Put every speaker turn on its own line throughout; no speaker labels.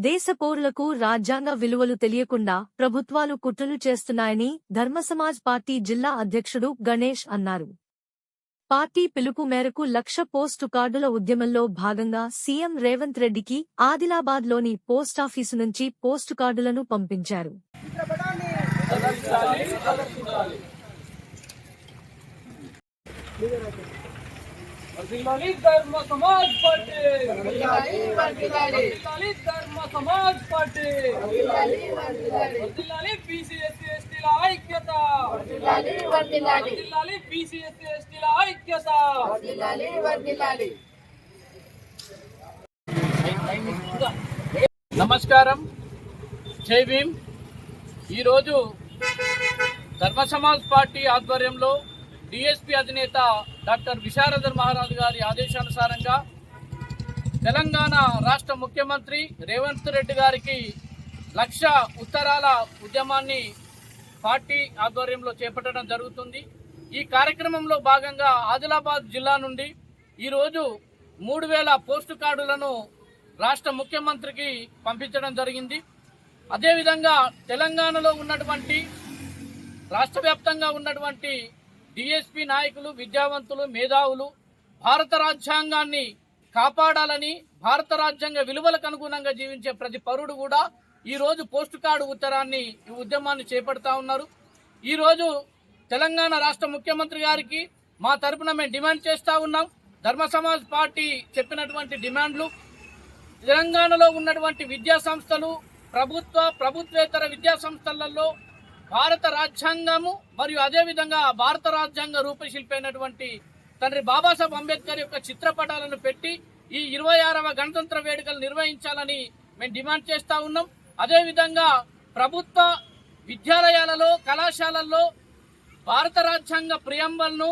దేశ పౌరులకు రాజ్యాంగ విలువలు తెలియకుండా ప్రభుత్వాలు కుట్రలు చేస్తున్నాయని ధర్మసమాజ్ పార్టీ జిల్లా అధ్యక్షుడు గణేష్ అన్నారు. పార్టీ పిలుపు మేరకు 1,00,000 పోస్టు కార్డుల ఉద్యమంలో భాగంగా సీఎం రేవంత్ రెడ్డికి ఆదిలాబాద్లోని పోస్టాఫీసు నుంచి పోస్టు కార్డులను పంపించారు.
ధర్మసమాజ్ పార్టీ బీసీ ఎస్సీ ఎస్టీల ఐక్యత, బీసీ ఎస్సీ ఎస్టీల ఐక్యత. నమస్కారం, జై భీమ్. ఈరోజు ధర్మసమాజ్ పార్టీ ఆధ్వర్యంలో డిఎస్పీ అధినేత డాక్టర్ విశారదర్ మహారాజ్ గారి ఆదేశానుసారంగా తెలంగాణ రాష్ట్ర ముఖ్యమంత్రి రేవంత్ రెడ్డి గారికి 1,00,000 ఉత్తరాల ఉద్యమాన్ని పార్టీ ఆధ్వర్యంలో చేపట్టడం జరుగుతుంది. ఈ కార్యక్రమంలో భాగంగా ఆదిలాబాద్ జిల్లా నుండి ఈరోజు 3,000 పోస్టు కార్డులను రాష్ట్ర ముఖ్యమంత్రికి పంపించడం జరిగింది. అదేవిధంగా తెలంగాణలో ఉన్నటువంటి రాష్ట్ర వ్యాప్తంగా ఉన్నటువంటి డిఎస్పీ నాయకులు, విద్యావంతులు, మేధావులు భారత రాజ్యాంగాన్ని కాపాడాలని, భారత రాజ్యాంగ విలువలకు అనుగుణంగా జీవించే ప్రతి పౌరుడు కూడా ఈరోజు పోస్టు కార్డు ఉత్తరాన్ని ఈ ఉద్యమాన్ని చేపడతా ఉన్నారు. ఈరోజు తెలంగాణ రాష్ట్ర ముఖ్యమంత్రి గారికి మా తరపున మేము డిమాండ్ చేస్తూ ఉన్నాం. ధర్మసమాజ్ పార్టీ చెప్పినటువంటి డిమాండ్లు తెలంగాణలో ఉన్నటువంటి విద్యా సంస్థలు, ప్రభుత్వేతర విద్యా సంస్థలలో భారత రాజ్యాంగము మరియు అదేవిధంగా భారత రాజ్యాంగ రూపశిల్పి అయినటువంటి తండ్రి బాబాసాహెబ్ అంబేద్కర్ యొక్క చిత్రపటాలను పెట్టి ఈ 26వ గణతంత్ర వేడుకలు నిర్వహించాలని మేము డిమాండ్ చేస్తూ ఉన్నాం. అదేవిధంగా ప్రభుత్వ విద్యాలయాలలో, కళాశాలల్లో భారత రాజ్యాంగ ప్రియంబల్ను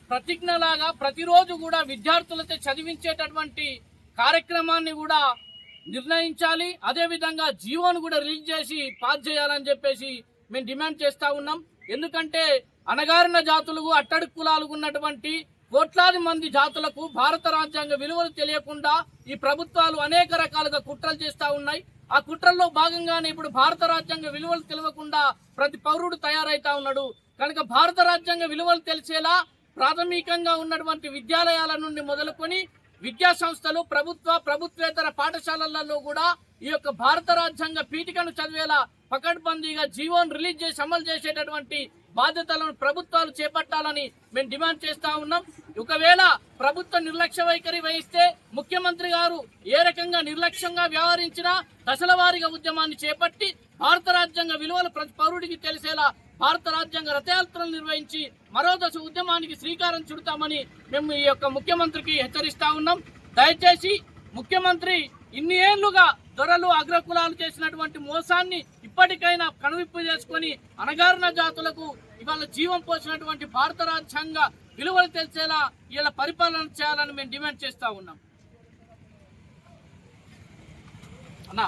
ప్రతిజ్ఞలాగా ప్రతిరోజు కూడా విద్యార్థులతో చదివించేటటువంటి కార్యక్రమాన్ని కూడా నిర్ణయించాలి. అదేవిధంగా జీవోను కూడా రిలీజ్ చేసి పాస్ చేయాలని చెప్పేసి మేము డిమాండ్ చేస్తూ ఉన్నాం. ఎందుకంటే అణగారిన జాతులకు, అట్టడుగు కులాలకు ఉన్నటువంటి కోట్లాది మంది జాతులకు భారత రాజ్యాంగ విలువలు తెలియకుండా ఈ ప్రభుత్వాలు అనేక రకాలుగా కుట్రలు చేస్తూ ఉన్నాయి. ఆ కుట్రల్లో భాగంగానే ఇప్పుడు భారత రాజ్యాంగ విలువలు తెలియకుండా ప్రతి పౌరుడు తయారైతా ఉన్నాడు. కనుక భారత రాజ్యాంగ విలువలు తెలిసేలా ప్రాథమికంగా ఉన్నటువంటి విద్యాలయాల నుండి మొదలుకొని విద్యా సంస్థలు, ప్రభుత్వేతర పాఠశాలలలో కూడా ఈ యొక్క భారత రాజ్యాంగ పీఠికను చదివేలా పకడ్బందీగా జీవోను రిలీజ్ చేసి అమలు చేసేటటువంటి బాధ్యతలను ప్రభుత్వాలు చేపట్టాలని మేము డిమాండ్ చేస్తా ఉన్నాం. ఒకవేళ ప్రభుత్వ నిర్లక్ష్య వైఖరి వహిస్తే ముఖ్యమంత్రి గారు ఏ రకంగా నిర్లక్ష్యంగా వ్యవహరించినా దశల వారీగా ఉద్యమాన్ని చేపట్టి భారత రాజ్యాంగ విలువలు ప్రతి పౌరుడికి తెలిసేలా భారత రాజ్యాంగ రథయాత్రలు నిర్వహించి మరో దశ ఉద్యమానికి శ్రీకారం చుడతామని మేము ఈ యొక్క ముఖ్యమంత్రికి హెచ్చరిస్తా ఉన్నాం. దయచేసి ముఖ్యమంత్రి ఇన్ని ఏళ్లుగా దొరలు, అగ్రకులాలు చేసినటువంటి మోసాన్ని ఇప్పటికైనా కనువిప్పు చేసుకుని అణగారిన జాతులకు ఇవాళ జీవం పోసినటువంటి భారత రాజ్యాంగ విలువలు తెలిసేలా ఇలా పరిపాలన చేయాలని మేము డిమాండ్ చేస్తా ఉన్నాం. అన్నా